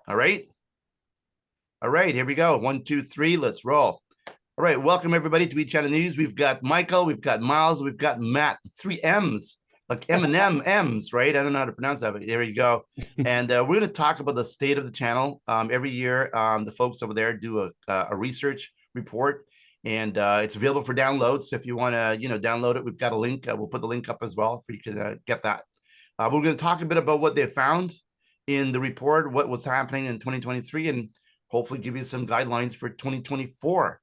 All right. All right, here we go. 1, 2, 3. Let's roll. All right, welcome everybody to Each Channel News. We've got Michael, we've got Miles, we've got Matt. 3 M's, like M&M M's, right? I don't know how to pronounce that, but there you go. And we're going to talk about the state of the channel. Every year, the folks over there do a research report, and it's available for download. So if you want to, download it, we've got a link. We'll put the link up as well for you to get that. We're going to talk a bit about what they found in the report, what was happening in 2023, and hopefully give you some guidelines for 2024.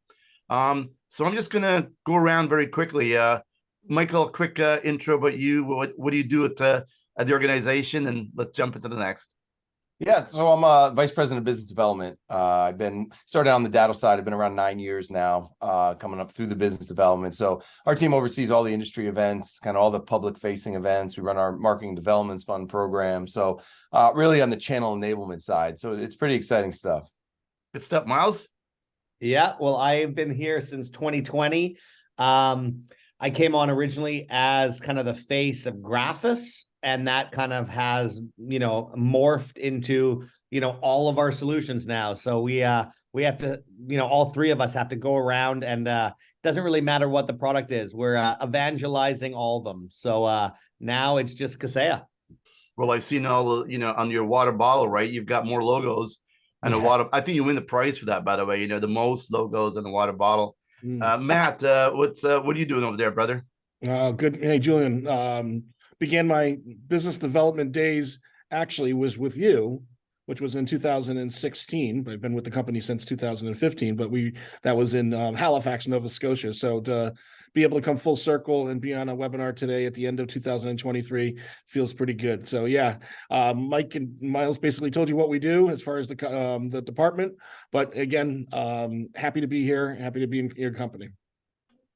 So I'm just going to go around very quickly. Michael, a quick intro about you. What do you do at the organization? And let's jump into the next. Yeah, so I'm a vice president of business development. I've been started on the data side. I've been around 9 years now, coming up through the business development. So our team oversees all the industry events, kind of all the public facing events. We run our marketing developments fund program. So really on the channel enablement side. So it's pretty exciting stuff. Good stuff, Miles. Yeah, well, I've been here since 2020. I came on originally as kind of the face of Graphis, and that kind of has, morphed into, all of our solutions now. So we have to, all three of us have to go around, and doesn't really matter what the product is. We're evangelizing all of them. So now it's just Kaseya. Well, I've seen all, on your water bottle, right? You've got more logos. And a water, I think you win the prize for that, by the way. The most logos in a water bottle. Matt, what are you doing over there, brother? Good. Hey, Julian. Began my business development days actually was with you, which was in 2016. I've been with the company since 2015, but that was in Halifax, Nova Scotia. So to be able to come full circle and be on a webinar today at the end of 2023 feels pretty good. So yeah, Mike and Miles basically told you what we do as far as the department. But again, happy to be here. Happy to be in your company.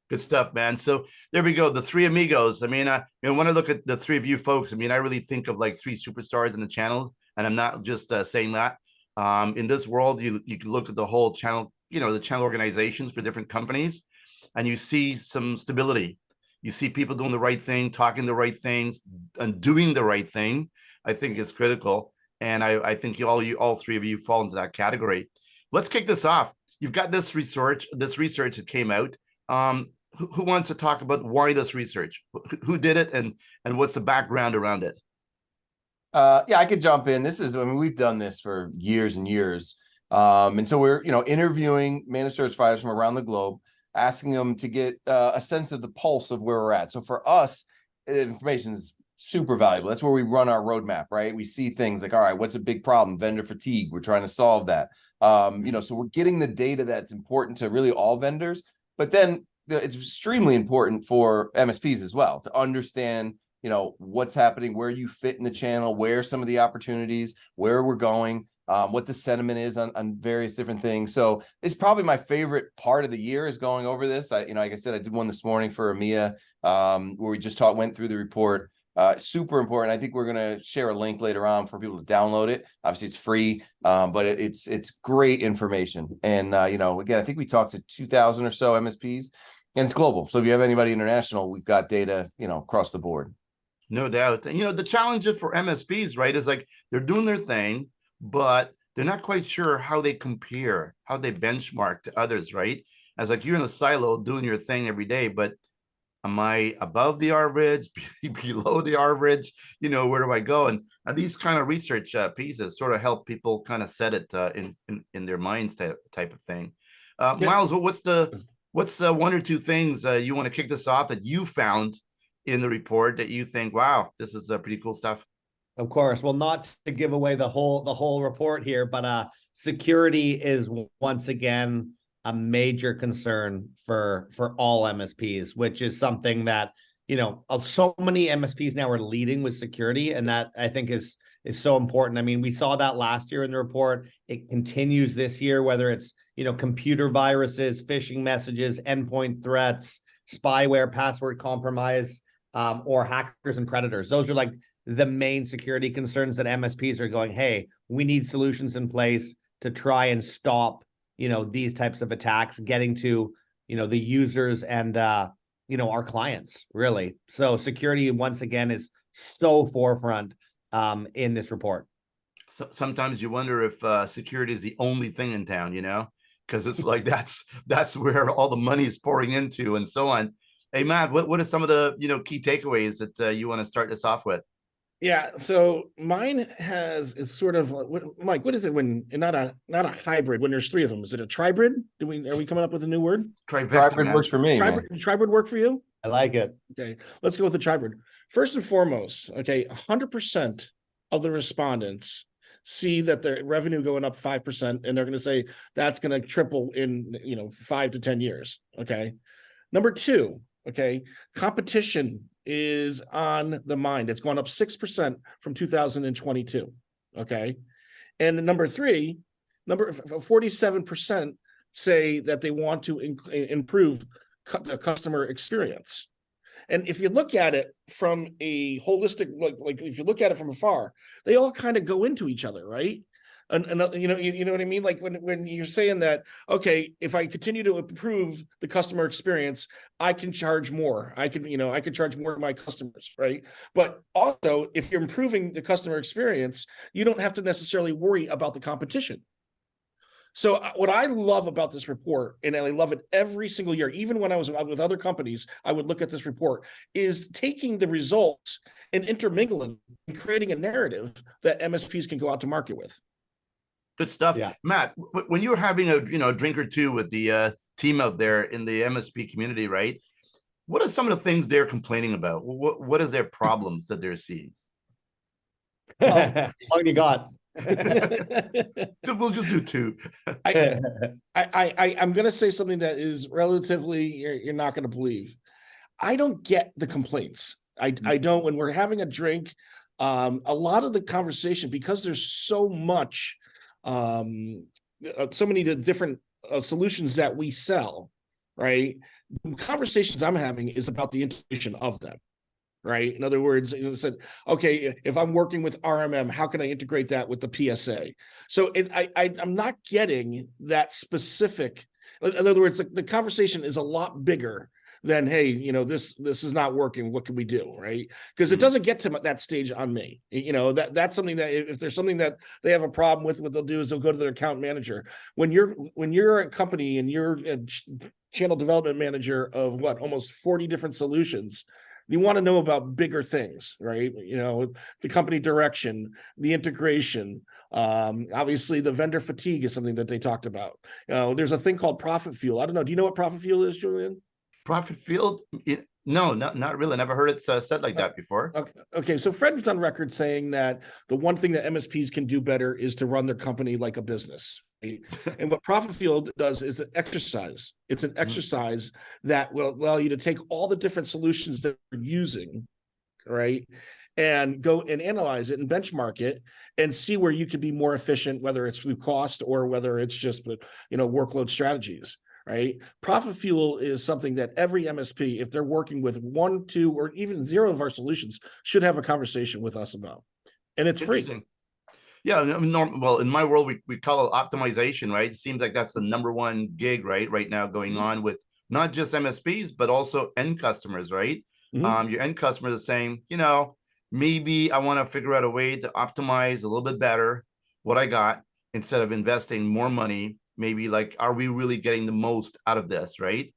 Good stuff, man. So there we go. The three amigos. I mean, when I look at the three of you folks, I mean, I really think of like three superstars in the channel, and I'm not just saying that. In this world, you can look at the whole channel, the channel organizations for different companies, and you see some stability. You see people doing the right thing, talking the right things, and doing the right thing. I think it's critical, and I think all three of you fall into that category. Let's kick this off. You've got this research that came out. Who wants to talk about why this research? Who did it, and what's the background around it? Yeah, I could jump in. We've done this for years and years. And so we're, interviewing managed service providers from around the globe, asking them to get a sense of the pulse of where we're at. So for us, information is super valuable. That's where we run our roadmap, right? We see things like, all right, what's a big problem? Vendor fatigue. We're trying to solve that. So we're getting the data that's important to really all vendors, but then it's extremely important for MSPs as well to understand, what's happening, where you fit in the channel, where some of the opportunities, where we're going, what the sentiment is on various different things. So it's probably my favorite part of the year is going over this. Like I said, I did one this morning for EMEA, where we just went through the report. Super important. I think we're going to share a link later on for people to download it. Obviously it's free, but it's great information. And, again, I think we talked to 2,000 or so MSPs, and it's global. So if you have anybody international, we've got data, across the board. No doubt. And, the challenge for MSPs, right, is like they're doing their thing, but they're not quite sure how they compare, how they benchmark to others, right? As like you're in a silo doing your thing every day, but am I above the average, below the average? Where do I go? And these kind of research pieces sort of help people kind of set it in their minds type of thing. Miles, what's one or two things you want to kick this off that you found in the report that you think, wow, this is pretty cool stuff? Of course. Well, not to give away the whole report here, but security is once again a major concern for all MSPs, which is something that, so many MSPs now are leading with security, and that I think is so important. I mean, we saw that last year in the report. It continues this year, whether it's, computer viruses, phishing messages, endpoint threats, spyware, password compromise, or hackers and predators. Those are like the main security concerns that MSPs are going, hey, we need solutions in place to try and stop, these types of attacks getting to, the users and, our clients, really. So security, once again, is so forefront in this report. So sometimes you wonder if security is the only thing in town, because it's like that's where all the money is pouring into and so on. Hey, Matt, what are some of the key takeaways that you want to start this off with? Yeah, so mine is sort of Mike, what is it when not a hybrid when there's three of them? Is it a tribrid? Are we coming up with a new word? Trifecta, Tribrid man. works for me, man. Tribrid work for you? I like it. Okay, let's go with the tribrid. First and foremost, okay, 100% of the respondents see that their revenue going up 5%, and they're going to say that's going to triple in 5 to 10 years. Okay. Number two, okay, competition is on the mind. It's gone up 6% from 2022. Okay. And number three, 47% say that they want to improve the customer experience. And if you look at it from a holistic, like if you look at it from afar, they all kind of go into each other, right? And you know what I mean? Like when you're saying that, okay, if I continue to improve the customer experience, I can charge more. I can charge more to my customers, right? But also, if you're improving the customer experience, you don't have to necessarily worry about the competition. So what I love about this report, and I love it every single year, even when I was with other companies, I would look at this report, is taking the results and intermingling and creating a narrative that MSPs can go out to market with. Good stuff. Yeah. Matt, when you were having a drink or two with the team out there in the MSP community, right? What are some of the things they're complaining about? What is their problems that they're seeing? How long you got? We'll just do two. I'm going to say something that is relatively, you're not going to believe. I don't get the complaints. I don't, when we're having a drink, a lot of the conversation, because there's so much, so many different solutions that we sell, right? The conversations I'm having is about the integration of them. Right. In other words, said, okay, if I'm working with RMM, how can I integrate that with the PSA? So I'm not getting that specific. In other words, the conversation is a lot bigger than, hey, this is not working. What can we do? Right. Because it doesn't get to that stage on me. That's something that if there's something that they have a problem with, what they'll do is they'll go to their account manager. When you're a company and you're a channel development manager of almost 40 different solutions, you want to know about bigger things, right? The company direction, the integration. Obviously, the vendor fatigue is something that they talked about. There's a thing called profit fuel. I don't know. Do you know what profit fuel is, Julian? Profit field? No, not really. Never heard it said like that before. Okay. So Fred was on record saying that the one thing that MSPs can do better is to run their company like a business. Right? And what Profit Field does is an exercise. It's an exercise that will allow you to take all the different solutions that you're using, right, and go and analyze it and benchmark it and see where you could be more efficient, whether it's through cost or whether it's just workload strategies. Right. Profit Fuel is something that every MSP, if they're working with 1, 2, or even 0 of our solutions, should have a conversation with us about. And it's free. Yeah. Well, in my world, we call it optimization, right? It seems like that's the number one gig right now going on with not just MSPs, but also end customers, right? Your end customers are saying, maybe I want to figure out a way to optimize a little bit better what I got instead of investing more money. Maybe are we really getting the most out of this, right?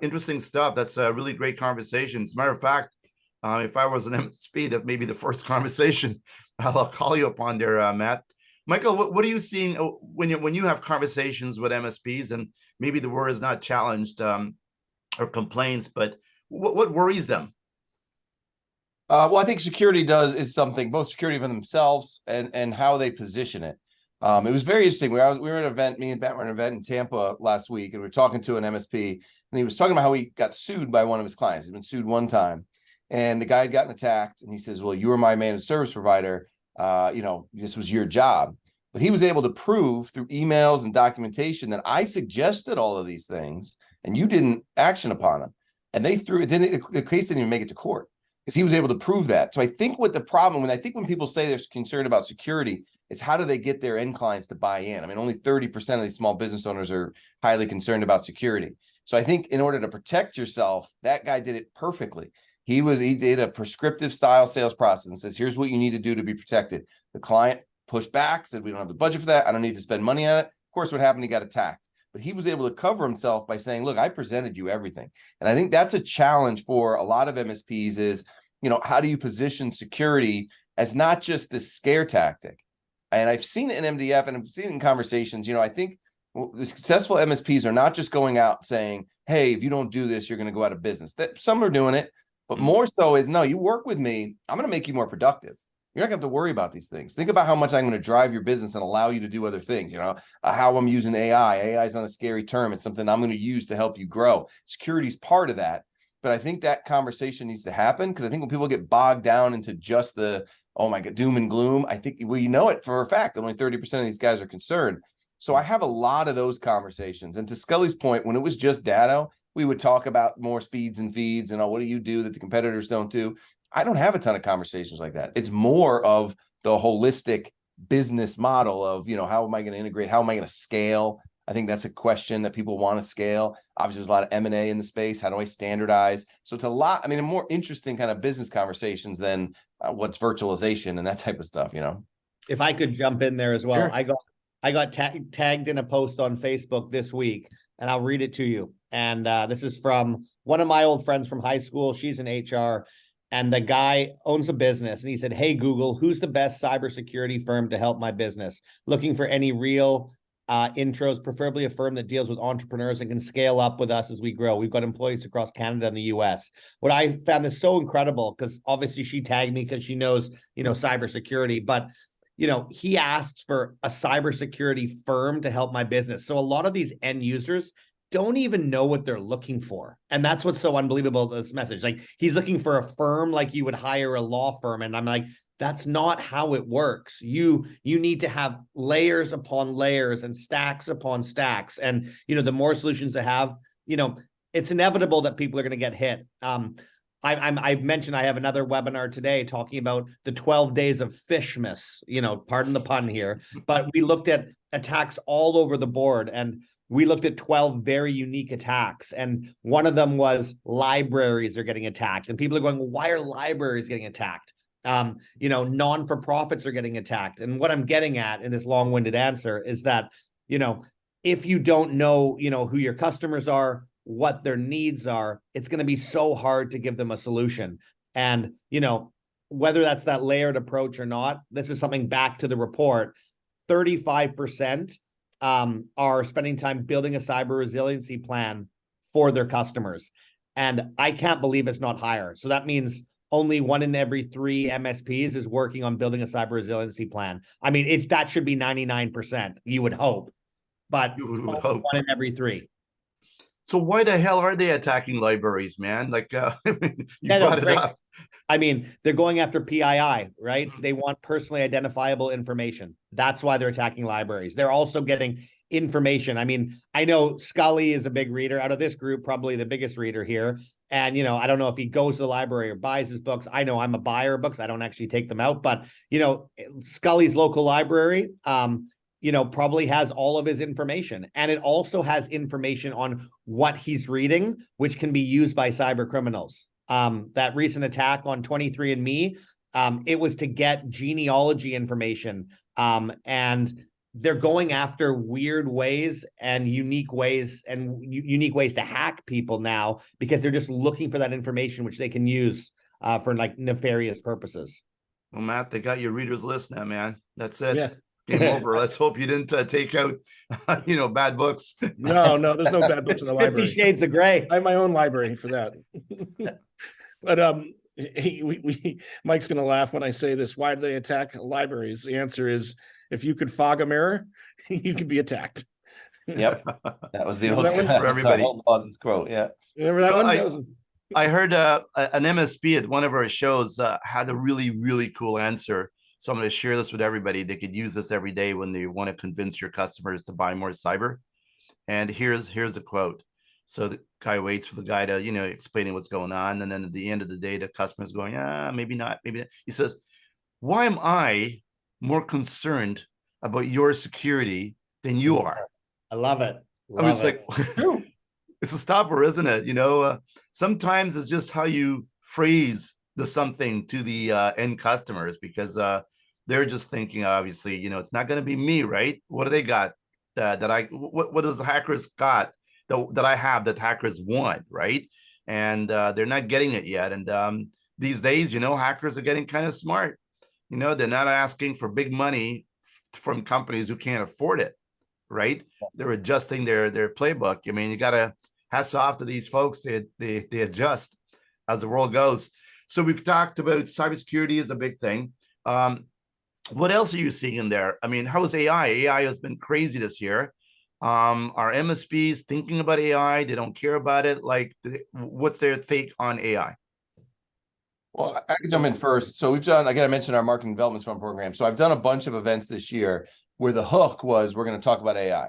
Interesting stuff. That's a really great conversation. As a matter of fact, if I was an MSP, that may be the first conversation I'll call you upon there, Matt. Michael, what are you seeing when you have conversations with MSPs, and maybe the word is not challenged or complaints, but what worries them? Well, I think security is something, both security for themselves and how they position it. It was very interesting. We were at an event, me and Matt were at an event in Tampa last week, and we were talking to an MSP, and he was talking about how he got sued by one of his clients. He's been sued one time, and the guy had gotten attacked, and he says, well, you were my managed service provider. This was your job. But he was able to prove through emails and documentation that I suggested all of these things, and you didn't action upon them. And the case didn't even make it to court because he was able to prove that. So I think when people say they're concerned about security, it's how do they get their end clients to buy in? I mean, only 30% of these small business owners are highly concerned about security. So I think in order to protect yourself, that guy did it perfectly. He did a prescriptive style sales process and says, here's what you need to do to be protected. The client pushed back, said we don't have the budget for that. I don't need to spend money on it. Of course, what happened? He got attacked. But he was able to cover himself by saying, look, I presented you everything. And I think that's a challenge for a lot of MSPs is, how do you position security as not just this scare tactic? And I've seen it in MDF and I've seen it in conversations. I think the successful MSPs are not just going out saying, hey, if you don't do this, you're going to go out of business. That some are doing it, but more so is, no, you work with me. I'm going to make you more productive. You're not going to have to worry about these things. Think about how much I'm going to drive your business and allow you to do other things. How I'm using AI. AI is not a scary term. It's something I'm going to use to help you grow. Security is part of that. But I think that conversation needs to happen, because I think when people get bogged down into just the, oh my God, doom and gloom, I think we know it for a fact that only 30% of these guys are concerned. So I have a lot of those conversations. And to Scully's point, when it was just Datto, we would talk about more speeds and feeds and what do you do that the competitors don't do? I don't have a ton of conversations like that. It's more of the holistic business model of, how am I going to integrate? How am I going to scale? I think that's a question that people want to scale. Obviously, there's a lot of M&A in the space. How do I standardize? So it's a more interesting kind of business conversations than what's virtualization and that type of stuff, If I could jump in there as well. Sure. I got tagged in a post on Facebook this week, and I'll read it to you. And this is from one of my old friends from high school. She's in HR. And the guy owns a business, and he said, hey, Google, who's the best cybersecurity firm to help my business? Looking for any real intros, preferably a firm that deals with entrepreneurs and can scale up with us as we grow. We've got employees across Canada and the US. What I found is so incredible, because obviously she tagged me because she knows, cybersecurity, but he asks for a cybersecurity firm to help my business. So a lot of these end users don't even know what they're looking for. And that's what's so unbelievable about this message. Like, he's looking for a firm like you would hire a law firm. And I'm like, that's not how it works. You need to have layers upon layers and stacks upon stacks. And, the more solutions to have, it's inevitable that people are going to get hit. I've mentioned I have another webinar today talking about the 12 days of Fishmas, pardon the pun here, but we looked at attacks all over the board, and we looked at 12 very unique attacks. And one of them was libraries are getting attacked. And people are going, well, why are libraries getting attacked? Non-for-profits are getting attacked. And what I'm getting at in this long-winded answer is that, if you don't know, who your customers are, what their needs are, it's going to be so hard to give them a solution. And, whether that's that layered approach or not, this is something back to the report, 35% are spending time building a cyber resiliency plan for their customers. And I can't believe it's not higher. So that means only 1 in every 3 MSPs is working on building a cyber resiliency plan. I mean, that should be 99%, you would hope, but You would hope. 1 in every 3. So why the hell are they attacking libraries, man? Like, you brought it great. up. I mean, they're going after PII, right? They want personally identifiable information. That's why they're attacking libraries. They're also getting information. I mean, I know Scully is a big reader out of this group, probably the biggest reader here. And, I don't know if he goes to the library or buys his books. I know I'm a buyer of books. I don't actually take them out, but, Scully's local library, probably has all of his information. And it also has information on what he's reading, which can be used by cyber criminals. That recent attack on 23andMe, it was to get genealogy information. And they're going after weird ways and unique ways to hack people now, because they're just looking for that information, which they can use for like nefarious purposes. Well, Matt, they got your readers list now, man. That's it. Yeah. Game over. Let's hope you didn't take out, bad books. No, there's no bad books in the 50 library. Shades of Gray. I have my own library for that. But Mike's gonna laugh when I say this. Why do they attack libraries? The answer is, if you could fog a mirror, you could be attacked. Yep. That was the Remember old that one? For everybody. old Moses quote. Yeah. Remember that So one? I heard an MSP at one of our shows had a really, really cool answer. So I'm going to share this with everybody. They could use this every day when they want to convince your customers to buy more cyber. And here's a quote. So the guy waits for the guy to, explaining what's going on. And then at the end of the day, the customer's going, maybe not, maybe not. He says, why am I more concerned about your security than you are? I love it. I was like, it's a stopper, isn't it? Sometimes it's just how you phrase the something to the end customers, because they're just thinking, obviously, it's not going to be me, right? What do they got what does the hackers got that I have that hackers want, right? And they're not getting it yet. And these days, hackers are getting kind of smart. They're not asking for big money from companies who can't afford it, right? They're adjusting their playbook. I mean, you got to hats off to these folks. They adjust as the world goes. So we've talked about cybersecurity is a big thing. What else are you seeing in there? I mean, how is AI? AI has been crazy this year. Are MSPs thinking about AI? They don't care about it. Like, what's their take on AI? Well, I can jump in first. So we've done, again, I mentioned our marketing development fund program. So I've done a bunch of events this year where the hook was we're going to talk about AI.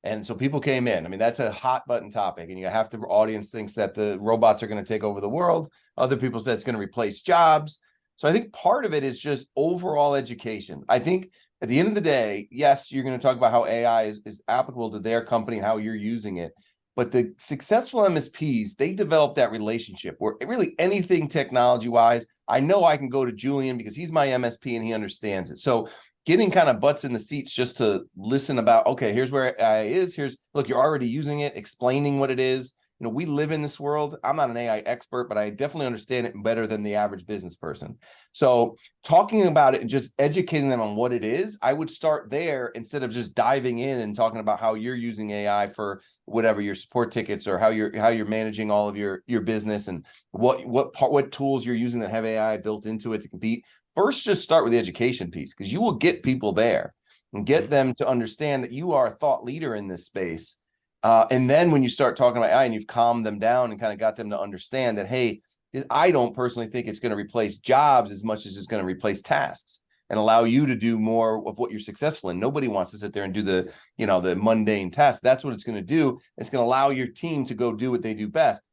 And so people came in. I mean, that's a hot button topic. And you have the audience thinks that the robots are going to take over the world. Other people said it's going to replace jobs. So I think part of it is just overall education. I think at the end of the day, yes, you're going to talk about how AI is applicable to their company and how you're using it. But the successful MSPs, they develop that relationship where really anything technology-wise, I know I can go to Julian because he's my MSP and he understands it. So getting kind of butts in the seats just to listen about, okay, here's where AI is. Look, you're already using it, explaining what it is. We live in this world. I'm not an AI expert, but I definitely understand it better than the average business person. So talking about it and just educating them on what it is, I would start there instead of just diving in and talking about how you're using AI for whatever your support tickets or how you're managing all of your business and what tools you're using that have AI built into it to compete. First, just start with the education piece because you will get people there and get them to understand that you are a thought leader in this space. And then when you start talking about AI and you've calmed them down and kind of got them to understand that, hey, I don't personally think it's going to replace jobs as much as it's going to replace tasks and allow you to do more of what you're successful in. Nobody wants to sit there and do the mundane tasks. That's what it's going to do. It's going to allow your team to go do what they do best.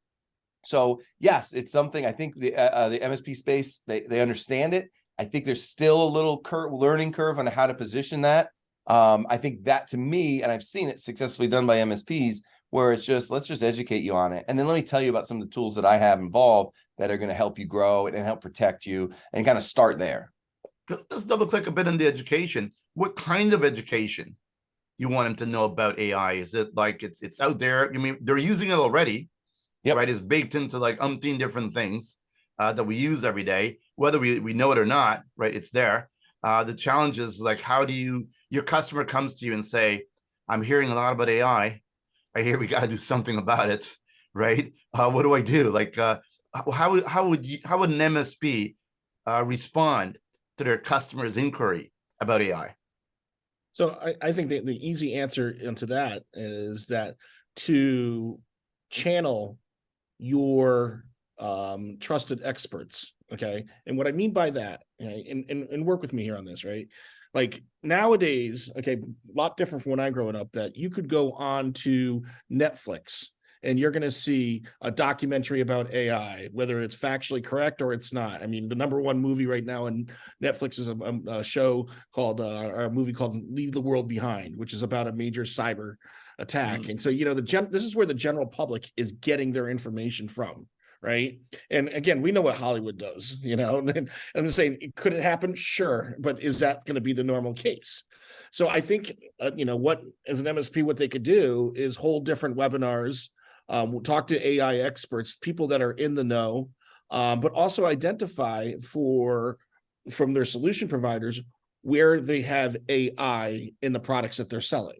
So yes, it's something I think the MSP space, they understand it. I think there's still a little learning curve on how to position that. I think that to me, and I've seen it successfully done by MSPs, where it's just, let's just educate you on it. And then let me tell you about some of the tools that I have involved that are going to help you grow and help protect you and kind of start there. Let's double click a bit on the education. What kind of education you want them to know about AI? Is it like it's out there? I mean, they're using it already, right? It's baked into like umpteen different things that we use every day, whether we know it or not, right? It's there. The challenge is like, how do your customer comes to you and say, I'm hearing a lot about AI. I hear we got to do something about it, right? What do I do? Like, how would an MSP respond to their customer's inquiry about AI? So I think the easy answer into that is that to channel your trusted experts. Okay. And what I mean by that, and work with me here on this, right? Like nowadays, okay, a lot different from when I growing up, that you could go on to Netflix and you're going to see a documentary about AI, whether it's factually correct or it's not. I mean, the number one movie right now on Netflix is a show called, a movie called Leave the World Behind, which is about a major cyber attack. And so, this is where the general public is getting their information from. Right. And again, we know what Hollywood does, and I'm just saying, could it happen? Sure. But is that going to be the normal case? So I think, what as an MSP, what they could do is hold different webinars, we'll talk to AI experts, people that are in the know, but also identify from their solution providers where they have AI in the products that they're selling.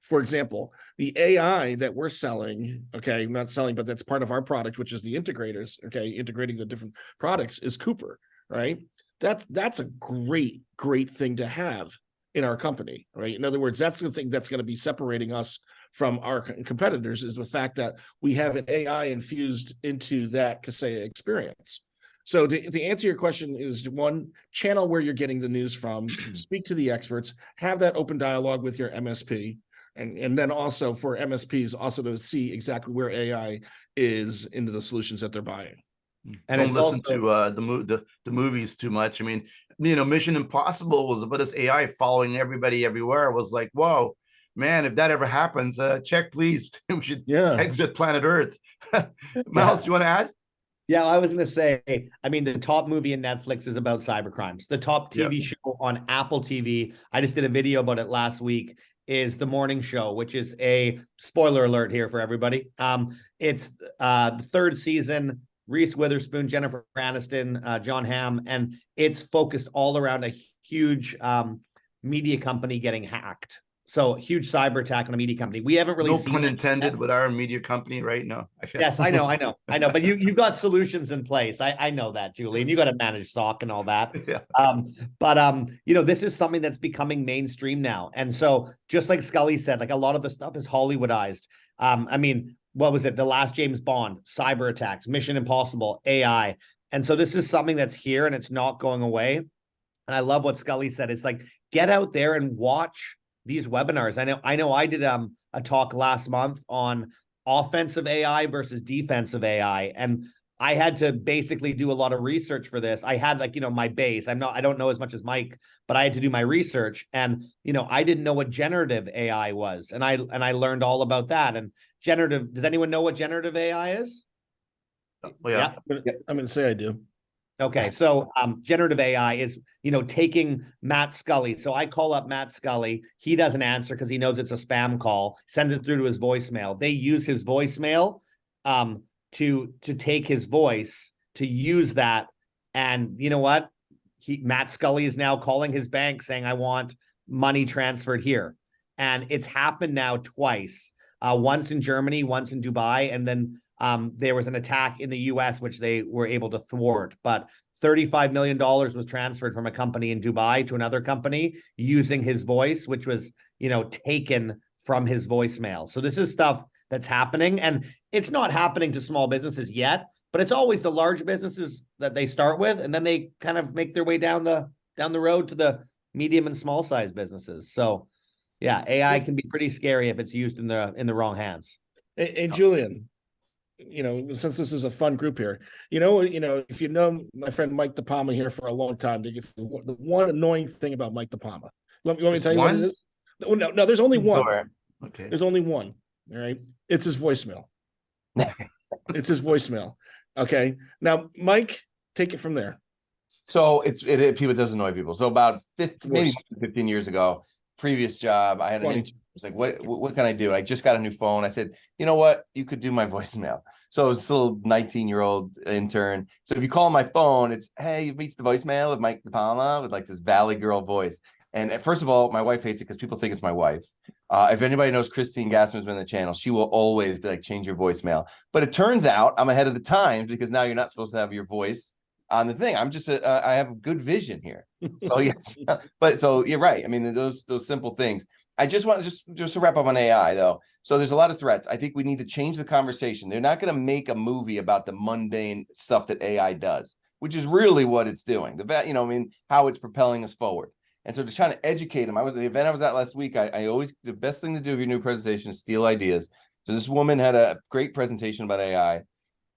For example, the AI that we're selling, okay, not selling, but that's part of our product, which is the integrators, okay, integrating the different products, is Cooper, right? That's a great thing to have in our company, right? In other words, that's the thing that's going to be separating us from our competitors, is the fact that we have an AI infused into that Kaseya experience. So to answer your question is, one, channel where you're getting the news from, speak to the experts, have that open dialogue with your MSP. And then also for MSPs also to see exactly where AI is into the solutions that they're buying. And don't listen to the movies too much. I mean, Mission Impossible was about this AI following everybody everywhere. It was like, whoa, man, if that ever happens, check please. We should exit planet Earth. Miles, you want to add? Yeah, I was going to say, I mean, the top movie in Netflix is about cybercrimes. The top TV show on Apple TV, I just did a video about it last week, is The Morning Show, which is a spoiler alert here for everybody. It's the third season, Reese Witherspoon, Jennifer Aniston, John Hamm, and it's focused all around a huge media company getting hacked. So huge cyber attack on a media company. We haven't really No seen pun it intended yet. with our media company, right? No. Yes, I know. But you got solutions in place. I know that, Julie, and you got to manage SOC and all that. Yeah. This is something that's becoming mainstream now. And so just like Scully said, like a lot of the stuff is Hollywoodized. I mean, what was it? The last James Bond, cyber attacks, Mission Impossible, AI. And so this is something that's here and it's not going away. And I love what Scully said. It's like, get out there and watch these webinars. I know I did a talk last month on offensive AI versus defensive AI. And I had to basically do a lot of research for this. I had my base. I don't know as much as Mike, but I had to do my research. And, I didn't know what generative AI was. And I learned all about that. And generative, does anyone know what generative AI is? Yeah. I'm going to say I do. Okay, so generative AI is, taking Matt Scully. So I call up Matt Scully. He doesn't answer because he knows it's a spam call. Sends it through to his voicemail. They use his voicemail to take his voice, to use that. And you know what? Matt Scully is now calling his bank saying, I want money transferred here. And it's happened now twice. Once in Germany, once in Dubai, and then there was an attack in the US, which they were able to thwart. But $35 million was transferred from a company in Dubai to another company using his voice, which was, taken from his voicemail. So this is stuff that's happening. And it's not happening to small businesses yet, but it's always the large businesses that they start with. And then they kind of make their way down the road to the medium and small size businesses. So yeah, AI can be pretty scary if it's used in the wrong hands. Hey, Julian, since this is a fun group here, if you know my friend Mike DePalma here for a long time, the one annoying thing about Mike DePalma. You want me to tell you what it is? No, there's only one. Sure. Okay. There's only one. All right. It's his voicemail. It's his voicemail. Okay. Now, Mike, take it from there. So it does annoy people. So about 15 years ago, previous job, I had an intern. It's like, what can I do? I just got a new phone. I said, you know what? You could do my voicemail. So it was this little 19-year-old intern. So if you call my phone, it's, hey, you've reached the voicemail of Mike DePalma with like this Valley Girl voice. And first of all, my wife hates it because people think it's my wife. If anybody knows Christine Gassman's been on the channel, she will always be like, change your voicemail. But it turns out I'm ahead of the times because now you're not supposed to have your voice on the thing. I'm just I have good vision here. So yes, but so you're right. I mean, those simple things. I just want to just to wrap up on AI though. So there's a lot of threats. I think we need to change the conversation. They're not going to make a movie about the mundane stuff that AI does, which is really what it's doing. How it's propelling us forward. And so to try to educate them, the event I was at last week. I always, the best thing to do with your new presentation is steal ideas. So this woman had a great presentation about AI.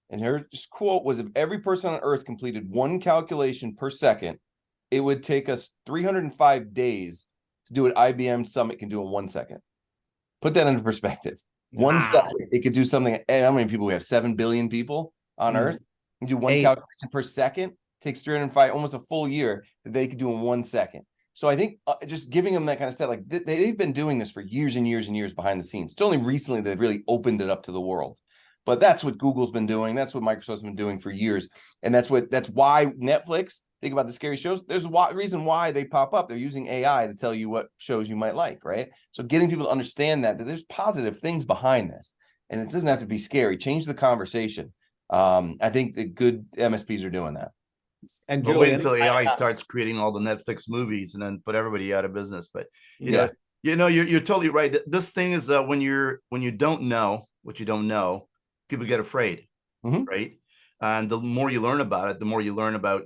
And her quote was, if every person on earth completed one calculation per second, it would take us 305 days to do what IBM Summit can do in 1 second. Put that into perspective. Wow. 1 second, it could do something. How many people we have? 7 billion people on Earth. You do one calculation per second, takes 305, almost a full year that they could do in 1 second. So I think just giving them that kind of stuff, like they've been doing this for years and years and years behind the scenes. It's only recently they've really opened it up to the world. But that's what Google's been doing. That's what Microsoft's been doing for years. And that's why Netflix, think about the scary shows. There's a reason why they pop up. They're using AI to tell you what shows you might like, right? So getting people to understand that there's positive things behind this. And it doesn't have to be scary. Change the conversation. I think the good MSPs are doing that. And Julian, wait until AI starts creating all the Netflix movies and then put everybody out of business. But you're totally right. This thing is when you don't know what you don't know, people get afraid, right? And the more you learn about it, the more you learn about,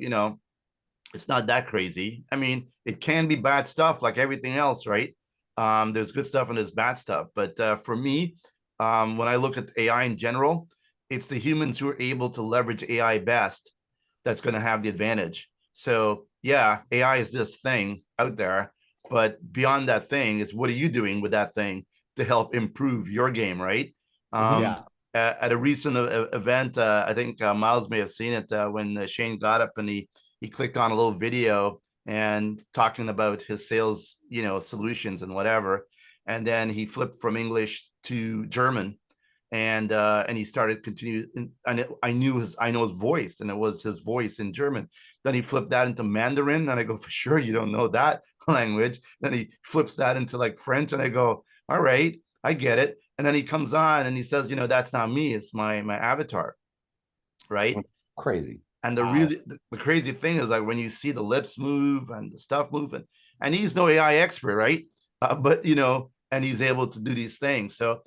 it's not that crazy. I mean, it can be bad stuff like everything else, right? There's good stuff and there's bad stuff. But for me, when I look at AI in general, it's the humans who are able to leverage AI best that's going to have the advantage. So yeah, AI is this thing out there, but beyond that thing is what are you doing with that thing to help improve your game, right? at a recent event. I think Miles may have seen it when Shane got up and he clicked on a little video and talking about his sales, solutions and whatever. And then he flipped from English to German, and he started continue. And I know his voice, and it was his voice in German. Then he flipped that into Mandarin, and I go, for sure you don't know that language. Then he flips that into like French, and I go, all right, I get it. And then he comes on and he says, that's not me, it's my avatar, right? Crazy. And the crazy thing is, like, when you see the lips move and the stuff moving, and he's no AI expert, right? But and he's able to do these things. So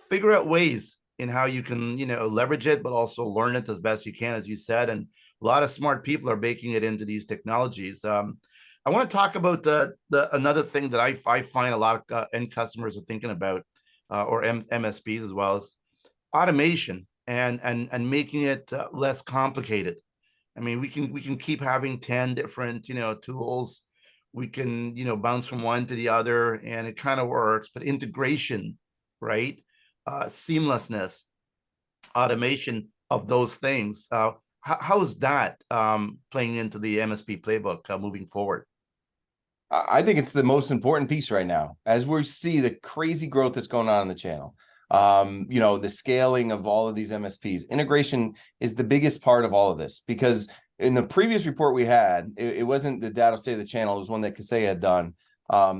figure out ways in how you can, leverage it, but also learn it as best you can, as you said. And a lot of smart people are baking it into these technologies. I want to talk about the another thing that I find a lot of end customers are thinking about, or MSPs as well, as automation and making it less complicated. I mean, we can keep having 10 different, tools. We can, bounce from one to the other, and it kind of works. But integration, right? Seamlessness, automation of those things. How is that playing into the MSP playbook moving forward? I think it's the most important piece right now, as we see the crazy growth that's going on in the channel. The scaling of all of these MSPs. Integration is the biggest part of all of this, because in the previous report we had, it wasn't the data state of the channel, it was one that Kaseya had done.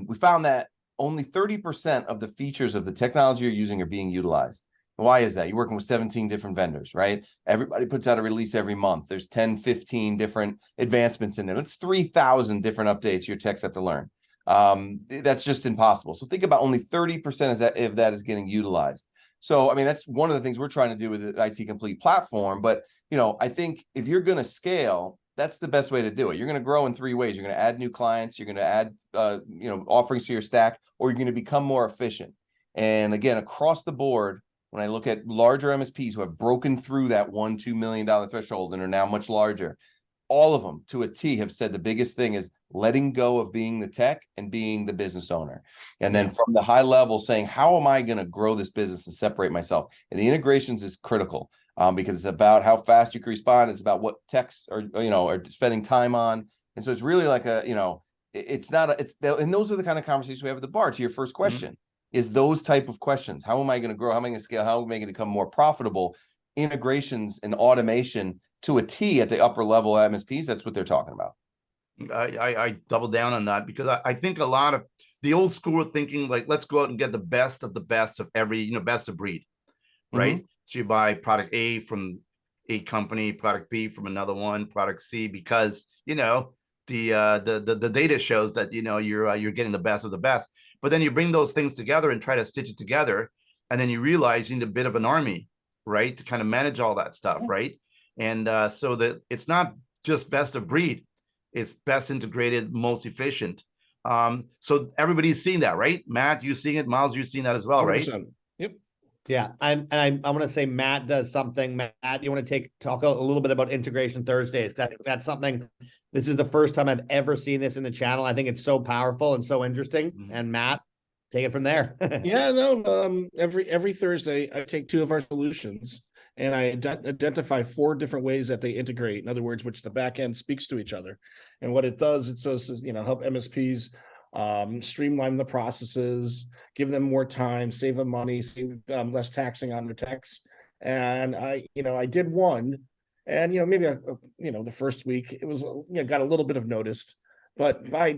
We found that only 30% of the features of the technology you're using are being utilized. Why is that? You're working with 17 different vendors, right? Everybody puts out a release every month. There's 10, 15 different advancements in there. That's 3,000 different updates your techs have to learn. That's just impossible. So think about only 30% of that is getting utilized. So, I mean, that's one of the things we're trying to do with the IT Complete platform. But, I think if you're going to scale, that's the best way to do it. You're going to grow in three ways. You're going to add new clients. You're going to add, offerings to your stack, or you're going to become more efficient. And again, across the board, when I look at larger MSPs who have broken through that $1-2 million threshold and are now much larger, all of them to a T have said the biggest thing is letting go of being the tech and being the business owner. And then from the high level saying, how am I going to grow this business and separate myself? And the integrations is critical, because it's about how fast you can respond. It's about what techs are spending time on. And so it's really like and those are the kind of conversations we have at the bar, to your first question. Is those type of questions. How am I going to grow? How am I going to scale? How am I going to become more profitable? Integrations and automation to a T at the upper level MSPs, that's what they're talking about. I double down on that, because I think a lot of the old school thinking, like, let's go out and get the best of every, best of breed, right? So you buy product A from a company, product B from another one, product C, because, the data shows that, you're getting the best of the best. But then you bring those things together and try to stitch it together. And then you realize you need a bit of an army, right, to kind of manage all that stuff, right? And so that it's not just best of breed, it's best integrated, most efficient. So everybody's seeing that, right? Matt, you seeing it? Miles, you're seeing that as well, 100%. Right? Yep. Yeah, I want to say Matt does something. Matt, you want to talk a little bit about Integration Thursdays? That's something. This is the first time I've ever seen this in the channel. I think it's so powerful and so interesting. And Matt, take it from there. Yeah, no. Every Thursday, I take two of our solutions and I identify 4 different ways that they integrate. In other words, which the back end speaks to each other. And what it does, it's supposed to help MSPs streamline the processes, give them more time, save them money, save less taxing on their techs. And I did one, and maybe the first week it was got a little bit of noticed, but by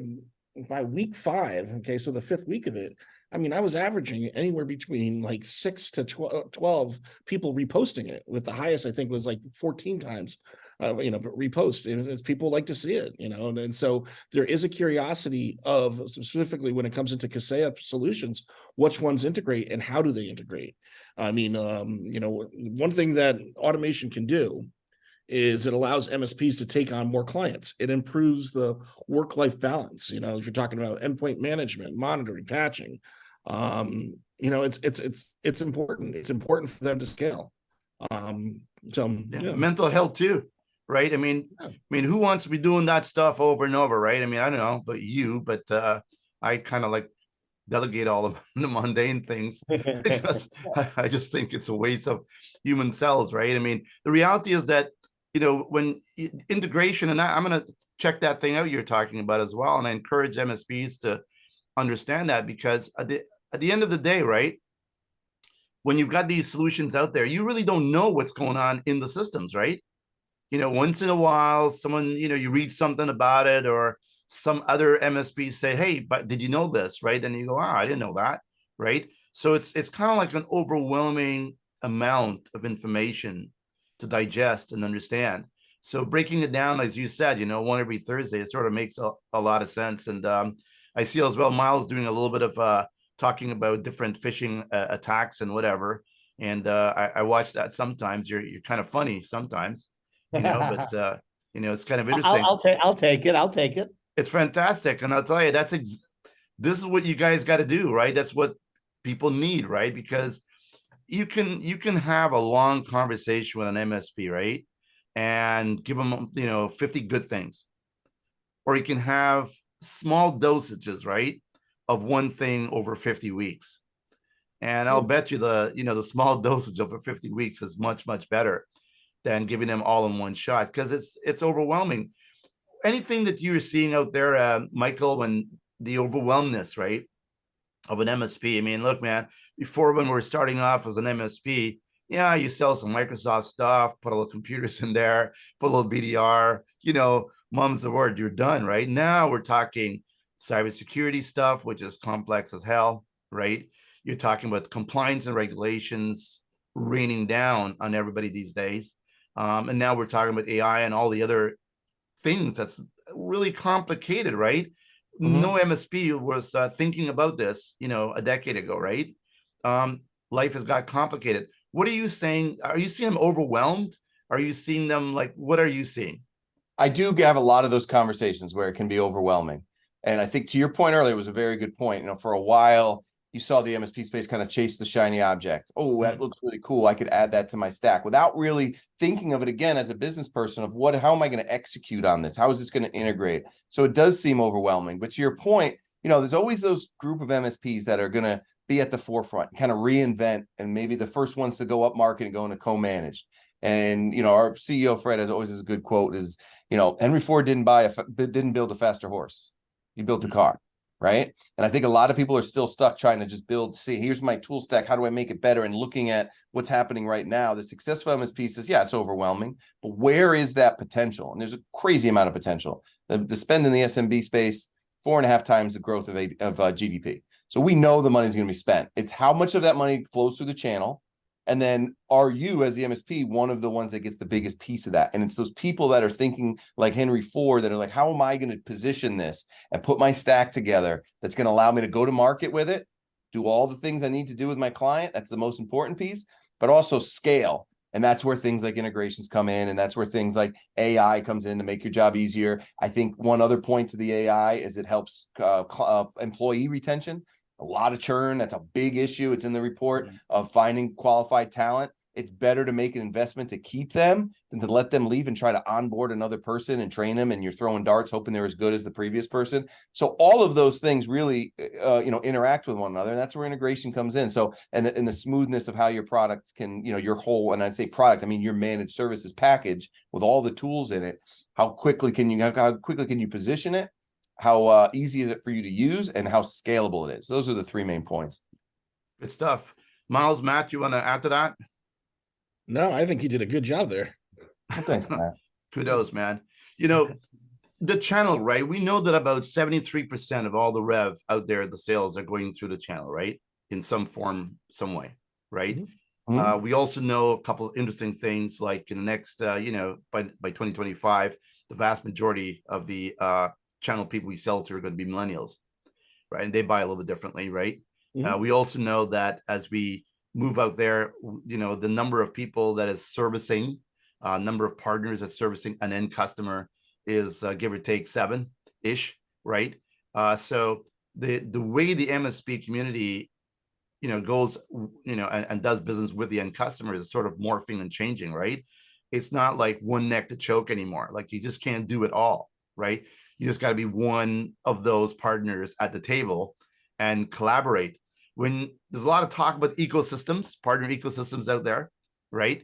week 5, okay, so the 5th week of it, I mean, I was averaging anywhere between like 6 to 12 people reposting it, with the highest I think was like 14 times. Repost, and people like to see it, and so there is a curiosity of, specifically when it comes into Kaseya solutions, which ones integrate and how do they integrate. I mean, one thing that automation can do is it allows MSPs to take on more clients. It improves the work-life balance. If you're talking about endpoint management, monitoring, patching, it's important. It's important for them to scale. Mental health too. Right. I mean, who wants to be doing that stuff over and over? Right. I mean, I don't know about you, but I kind of like delegate all of the mundane things because I just think it's a waste of human cells, right? I mean, the reality is that, when integration, and I'm going to check that thing out you're talking about as well. And I encourage MSPs to understand that, because at the end of the day, right, when you've got these solutions out there, you really don't know what's going on in the systems, right? Once in a while, someone, you read something about it, or some other MSP say, hey, but did you know this, right? And you go, I didn't know that, right? So it's kind of like an overwhelming amount of information to digest and understand. So breaking it down, as you said, one every Thursday, it sort of makes a lot of sense. And I see as well, Miles doing a little bit of talking about different phishing attacks and whatever. And I watch that sometimes. You're kind of funny sometimes, but it's kind of interesting. I'll take it. I'll take it. It's fantastic. And I'll tell you, this is what you guys got to do, right? That's what people need, right? Because you can have a long conversation with an MSP, right? And give them, 50 good things. Or you can have small dosages, right, of one thing over 50 weeks. And I'll bet you the small dosage over 50 weeks is much, much better than giving them all in one shot, because it's overwhelming. Anything that you're seeing out there, Michael, when the overwhelmness, right, of an MSP. I mean, look, man, before, when we were starting off as an MSP, yeah, you sell some Microsoft stuff, put a little computers in there, put a little BDR, mum's the word, you're done, right? Now we're talking cybersecurity stuff, which is complex as hell, right? You're talking about compliance and regulations raining down on everybody these days. And now we're talking about AI and all the other things that's really complicated, right? Mm-hmm. No MSP was thinking about this, a decade ago, right? Life has got complicated. What are you saying? Are you seeing them overwhelmed? Are you seeing them what are you seeing? I do have a lot of those conversations where it can be overwhelming. And I think to your point earlier was a very good point. For a while, you saw the MSP space kind of chase the shiny object. Oh, that looks really cool. I could add that to my stack without really thinking of it again as a business person of how am I going to execute on this? How is this going to integrate? So it does seem overwhelming. But to your point, there's always those group of MSPs that are going to be at the forefront, kind of reinvent, and maybe the first ones to go up market and go into co-managed. And, our CEO, Fred, has always a good quote is, Henry Ford didn't build a faster horse. He built a car. Right. And I think a lot of people are still stuck trying to just here's my tool stack. How do I make it better? And looking at what's happening right now, the successful MSP says, yeah, it's overwhelming, but where is that potential? And there's a crazy amount of potential. The spend in the SMB space, 4.5 times the growth of GDP. So we know the money's going to be spent. It's how much of that money flows through the channel. And then are you, as the MSP, one of the ones that gets the biggest piece of that? And it's those people that are thinking like Henry Ford that are like, how am I going to position this and put my stack together that's going to allow me to go to market with it, do all the things I need to do with my client? That's the most important piece, but also scale. And that's where things like integrations come in. And that's where things like AI comes in to make your job easier. I think one other point to the AI is it helps employee retention. A lot of churn. That's a big issue. It's in the report of finding qualified talent. It's better to make an investment to keep them than to let them leave and try to onboard another person and train them. And you're throwing darts, hoping they're as good as the previous person. So all of those things really, interact with one another. And that's where integration comes in. So, and the smoothness of how your product can, your whole, and I'd say product, I mean, your managed services package with all the tools in it. How quickly can you position it? How easy is it for you to use, and how scalable it is? Those are the three main points. Good stuff. Miles, Matt, you want to add to that? No, I think you did a good job there. Well, thanks, Matt. Kudos, man. The channel, right? We know that about 73% of all the rev out there, the sales are going through the channel, right? In some form, some way, right? Mm-hmm. We also know a couple of interesting things, like in the next, by 2025, the vast majority of the channel people we sell to are going to be millennials, right? And they buy a little bit differently, right? Mm-hmm. We also know that as we move out there, the number of people that is servicing, number of partners that's servicing an end customer is give or take 7-ish, right? So the way the MSP community, goes, and does business with the end customer is sort of morphing and changing, right? It's not like one neck to choke anymore. Like, you just can't do it all, right? You just got to be one of those partners at the table, and collaborate. When there's a lot of talk about ecosystems, partner ecosystems out there, right?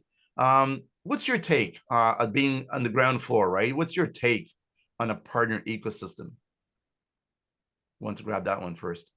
What's your take of being on the ground floor, right? What's your take on a partner ecosystem? Want to grab that one first?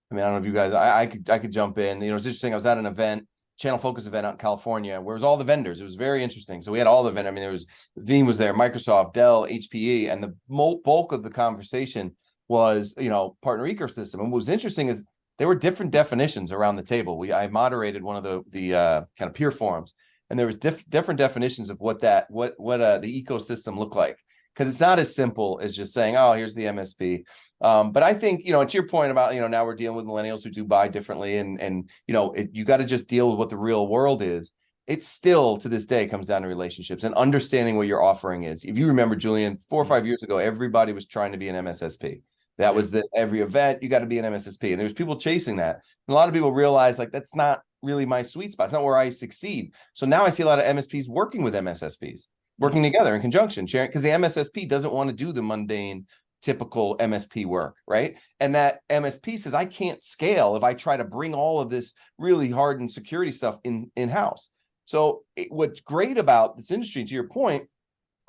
I mean, I don't know if you guys, I could jump in. You know, it's interesting. I was at an event, channel focus event out in California, where it was all the vendors. It was very interesting. So we had all the vendors. I mean, there was Veeam was there, Microsoft, Dell, HPE, and the bulk of the conversation was, you know, partner ecosystem. And what was interesting is there were different definitions around the table. I moderated one of the kind of peer forums, and there was different definitions of what the ecosystem looked like. Because it's not as simple as just saying, oh, here's the MSP. But I think, you know, to your point about, you know, now we're dealing with millennials who do buy differently, and you know, you got to just deal with what the real world is. It still, to this day, comes down to relationships and understanding what your offering is. If you remember, Julian, 4 or 5 years ago, everybody was trying to be an MSSP. That was every event, you got to be an MSSP. And there's people chasing that. And a lot of people realize, like, that's not really my sweet spot. It's not where I succeed. So now I see a lot of MSPs working with MSSPs. Working together in conjunction, sharing, because the MSSP doesn't want to do the mundane, typical MSP work, right? And that MSP says, I can't scale if I try to bring all of this really hardened security stuff in-house. So what's great about this industry, to your point,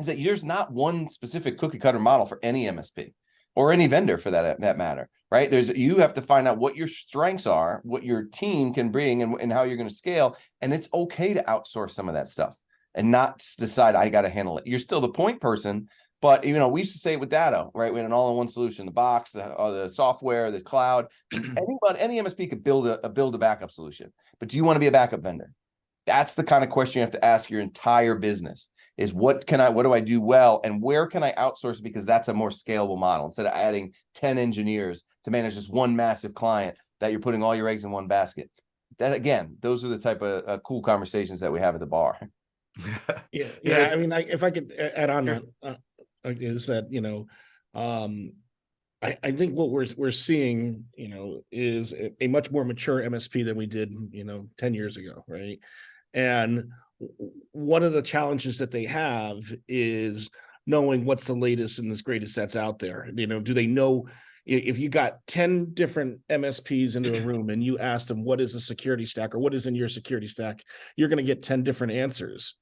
is that there's not one specific cookie cutter model for any MSP or any vendor for that matter, right? You have to find out what your strengths are, what your team can bring, and how you're going to scale. And it's okay to outsource some of that stuff and not decide I got to handle it. You're still the point person, but you know, we used to say it with Datto, right? We had an all-in-one solution: the box, the software, the cloud. Any MSP could build a backup solution. But do you want to be a backup vendor? That's the kind of question you have to ask your entire business: is what do I do well, and where can I outsource, because that's a more scalable model instead of adding 10 engineers to manage just one massive client that you're putting all your eggs in one basket. That, again, those are the type of cool conversations that we have at the bar. Yeah. I mean, if I could add on that, is that, you know, I think what we're seeing, you know, is a much more mature MSP than we did, you know, 10 years ago, right? And one of the challenges that they have is knowing what's the latest and the greatest that's out there. You know, do they know? If you got 10 different MSPs into a room and you ask them what is a security stack or what is in your security stack, you're going to get 10 different answers.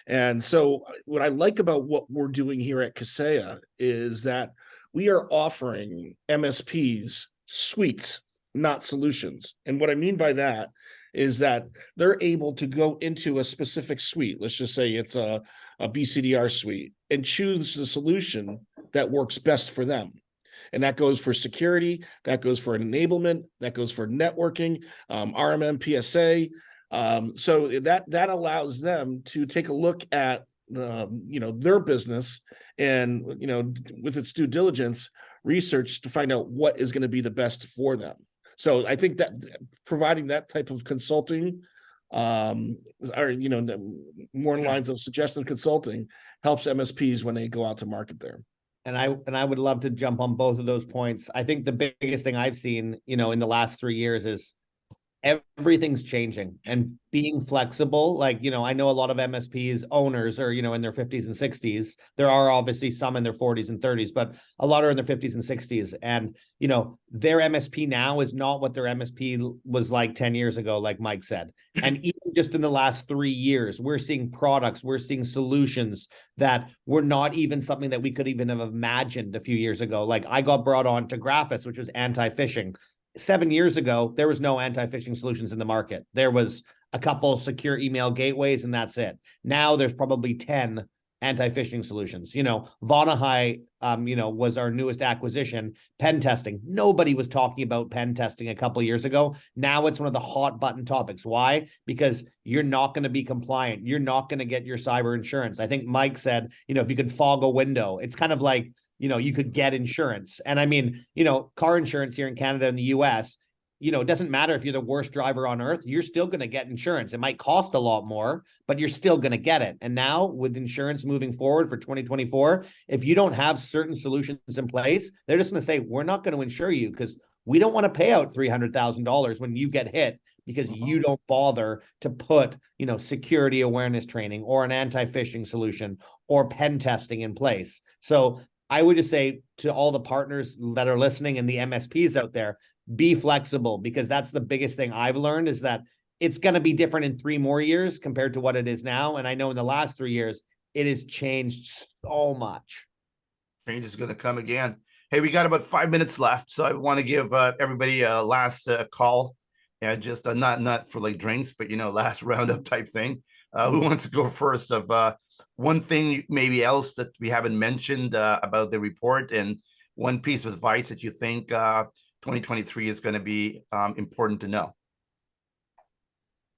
And so what I like about what we're doing here at Kaseya is that we are offering MSPs suites, not solutions. And what I mean by that is that they're able to go into a specific suite. Let's just say it's a BCDR suite, and choose the solution that works best for them. And that goes for security, that goes for enablement, that goes for networking, RMM, PSA. So that allows them to take a look at you know, their business, and you know, with its due diligence, research to find out what is going to be the best for them. So I think that providing that type of consulting, or you know, more in lines of suggestive consulting, helps MSPs when they go out to market there. And I would love to jump on both of those points. I think the biggest thing I've seen, you know, in the last 3 years is everything's changing and being flexible. Like, you know, I know a lot of MSPs owners are, you know, in their 50s and 60s. There are obviously some in their 40s and 30s, but a lot are in their 50s and 60s. And, you know, their MSP now is not what their MSP was like 10 years ago, like Mike said. And even just in the last 3 years, we're seeing products, we're seeing solutions that were not even something that we could even have imagined a few years ago. Like, I got brought on to Graphis, which was anti-phishing. 7 years ago, there was no anti-phishing solutions in the market. There was a couple secure email gateways, and that's it. Now there's probably 10 anti-phishing solutions. You know, Vonahai, you know, was our newest acquisition. Pen testing. Nobody was talking about pen testing a couple of years ago. Now it's one of the hot button topics. Why? Because you're not going to be compliant. You're not going to get your cyber insurance. I think Mike said, you know, if you could fog a window, it's kind of like, you know, you could get insurance. And I mean, you know, car insurance here in Canada and the US, you know, it doesn't matter if you're the worst driver on earth, you're still going to get insurance. It might cost a lot more, but you're still going to get it. And now with insurance moving forward for 2024, if you don't have certain solutions in place, they're just going to say, we're not going to insure you because we don't want to pay out $300,000 when you get hit because you don't bother to put, you know, security awareness training or an anti-phishing solution or pen testing in place. So I would just say to all the partners that are listening and the MSPs out there, be flexible, because that's the biggest thing I've learned, is that it's going to be different in 3 more years compared to what it is now. And I know in the last 3 years, it has changed so much. Change is going to come again. Hey, we got about 5 minutes left, so I want to give everybody a last call. Yeah, just not for like drinks, but last roundup type thing. Who wants to go first? Of one thing maybe else that we haven't mentioned about the report, and one piece of advice that you think 2023 is going to be important to know.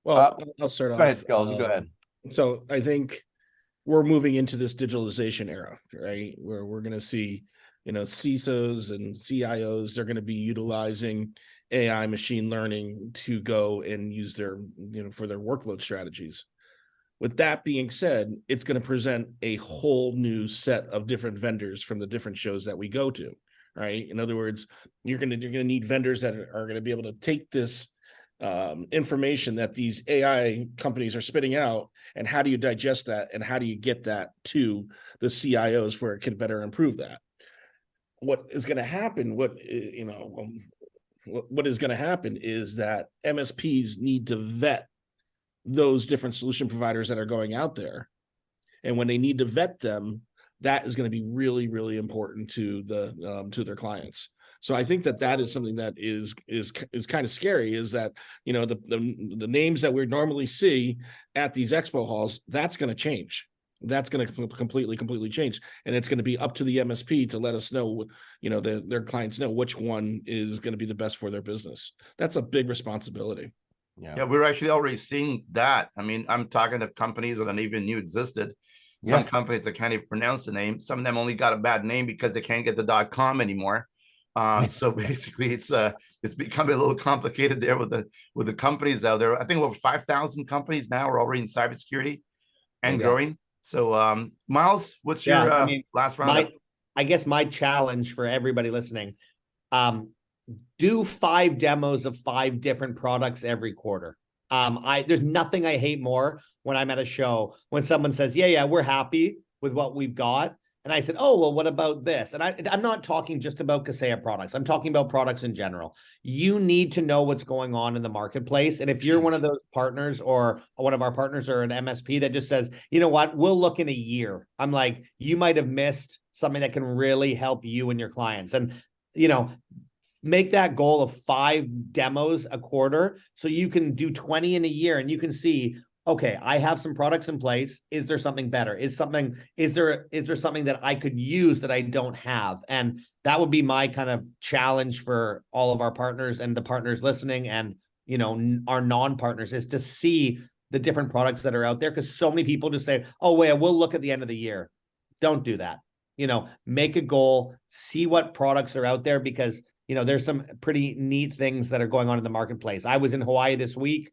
Well, I'll start off. Go ahead, Skelton. Go ahead. So I think we're moving into this digitalization era, right? Where we're going to see, CISOs and CIOs, they're going to be utilizing AI, machine learning to go and use their, for their workload strategies. With that being said, it's going to present a whole new set of different vendors from the different shows that we go to, right? In other words, you're going to need vendors that are going to be able to take this information that these AI companies are spitting out, and how do you digest that, and how do you get that to the CIOs where it can better improve that? What is going to happen? What is going to happen is that MSPs need to vet those different solution providers that are going out there, and when they need to vet them, that is going to be really, really important to to their clients. So I think that is something that is kind of scary, is that, the names that we normally see at these expo halls, that's going to change. That's going to completely change. And it's going to be up to the MSP to let us know, their clients know which one is going to be the best for their business. That's a big responsibility. Yeah, we're actually already seeing that. I mean, I'm talking to companies that I even knew existed. Some companies that can't even pronounce the name. Some of them only got a bad name because they can't get the .com anymore. So basically, it's becoming a little complicated there with the companies out there. I think over 5,000 companies now are already in cybersecurity and growing. So, Miles, what's your last round? I guess my challenge for everybody listening: do 5 demos of 5 different products every quarter. There's nothing I hate more when I'm at a show when someone says, "Yeah, we're happy with what we've got." And I said, "Oh, well, what about this?" And I'm not talking just about Kaseya products. I'm talking about products in general. You need to know what's going on in the marketplace. And if you're one of those partners, or one of our partners, or an MSP that just says, "You know what, we'll look in a year," I'm like, you might have missed something that can really help you and your clients. And, make that goal of 5 demos a quarter, so you can do 20 in a year, and you can see, okay, I have some products in place. Is there something better? Is there something that I could use that I don't have? And that would be my kind of challenge for all of our partners and the partners listening, and, our non-partners, is to see the different products that are out there. Because so many people just say, "Oh, wait, we'll look at the end of the year." Don't do that. Make a goal, see what products are out there, because there's some pretty neat things that are going on in the marketplace. I was in Hawaii this week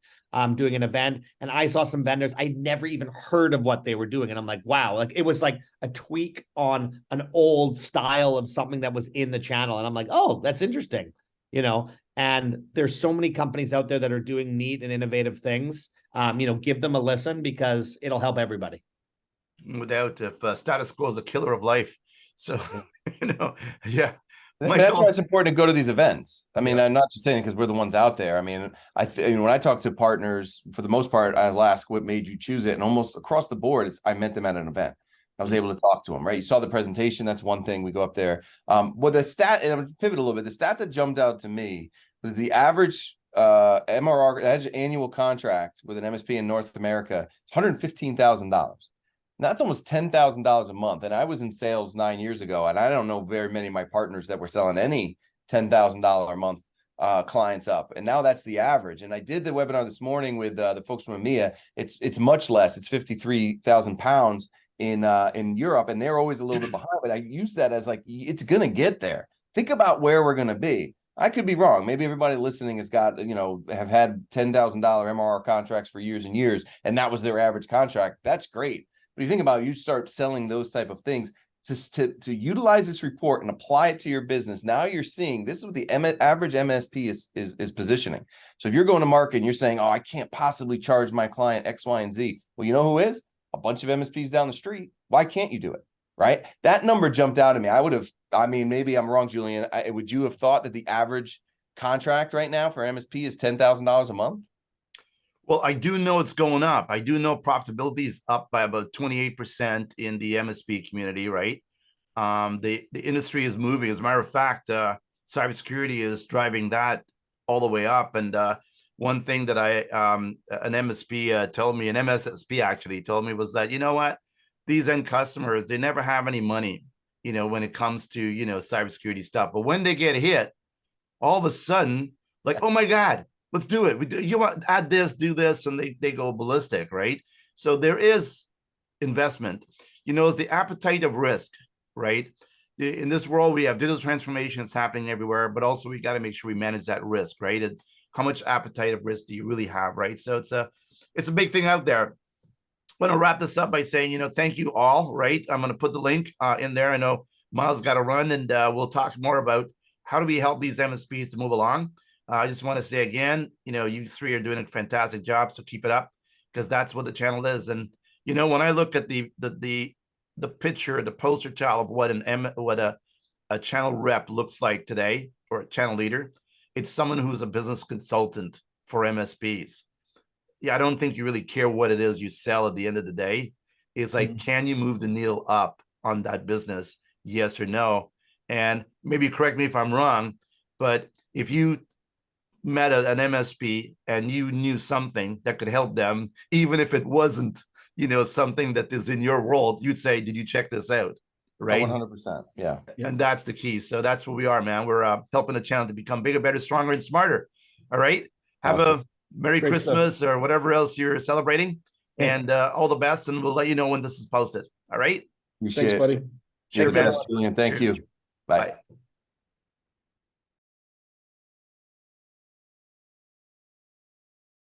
doing an event, and I saw some vendors I'd never even heard of what they were doing. And I'm like, wow, like it was like a tweak on an old style of something that was in the channel. And I'm like, oh, that's interesting. And there's so many companies out there that are doing neat and innovative things. Give them a listen, because it'll help everybody. No doubt. If status quo is a killer of life. So, yeah. That's why it's important to go to these events. I mean, I'm not just saying because we're the ones out there. I mean, when I talk to partners, for the most part, I'll ask what made you choose it, and almost across the board, I met them at an event. I was able to talk to them, right? You saw the presentation. That's one thing. We go up there. Well, the stat, and I'm going to pivot a little bit. The stat that jumped out to me was the average MRR, annual contract with an MSP in North America, $115,000. That's almost $10,000 a month. And I was in sales 9 years ago, and I don't know very many of my partners that were selling any $10,000 a month clients up. And now that's the average. And I did the webinar this morning with the folks from EMEA. It's much less. It's 53,000 pounds in Europe, and they're always a little bit behind. But I use that as like, it's going to get there. Think about where we're going to be. I could be wrong. Maybe everybody listening has got, have had $10,000 MRR contracts for years and years, and that was their average contract. That's great. But you think about it, you start selling those type of things to utilize this report and apply it to your business. Now you're seeing this is what the average MSP is positioning. So if you're going to market and you're saying, "Oh, I can't possibly charge my client X, Y, and Z," well, you know who is? A bunch of MSPs down the street. Why can't you do it? right? That number jumped out at me. I mean, maybe I'm wrong, Julian. Would you have thought that the average contract right now for MSP is $10,000 a month? Well, I do know it's going up. I do know profitability is up by about 28% in the MSP community, right? The industry is moving. As a matter of fact, cybersecurity is driving that all the way up. And one thing that an MSP told me, an MSSP actually told me, was that, you know what, these end customers, they never have any money, you know, when it comes to, you know, cybersecurity stuff. But when they get hit, all of a sudden, like, oh my God, let's do it. You want add this, do this, and they go ballistic, right? So there is investment. You know, it's the appetite of risk, right? In this world, we have digital transformation that's happening everywhere, but also we got to make sure we manage that risk, right? And how much appetite of risk do you really have, right? So it's a big thing out there. I want to wrap this up by saying, you know, thank you all, right? I'm going to put the link in there. I know Miles got to run, and we'll talk more about how do we help these MSPs to move along. I just want to say again, you know, you three are doing a fantastic job, so keep it up, because that's what the channel is. And you know, when I look at the picture, the poster child of what a channel rep looks like today, or a channel leader, it's someone who's a business consultant for MSPs. Yeah, I don't think you really care what it is you sell at the end of the day. It's like, can you move the needle up on that business? Yes or no? And maybe correct me if I'm wrong, but if you met an MSP and you knew something that could help them, even if it wasn't, you know, something that is in your world, you'd say, did you check this out? Right? 100%. Yeah. And that's the key. So that's what we are, man. We're helping the channel to become bigger, better, stronger, and smarter. All right. Have a Merry Great Christmas stuff. or whatever else you're celebrating. Yeah. And all the best. And we'll let you know when this is posted. All right. Appreciate Thanks, it. buddy. Cheers, man. Julian. Thank Cheers. you. Bye. Bye.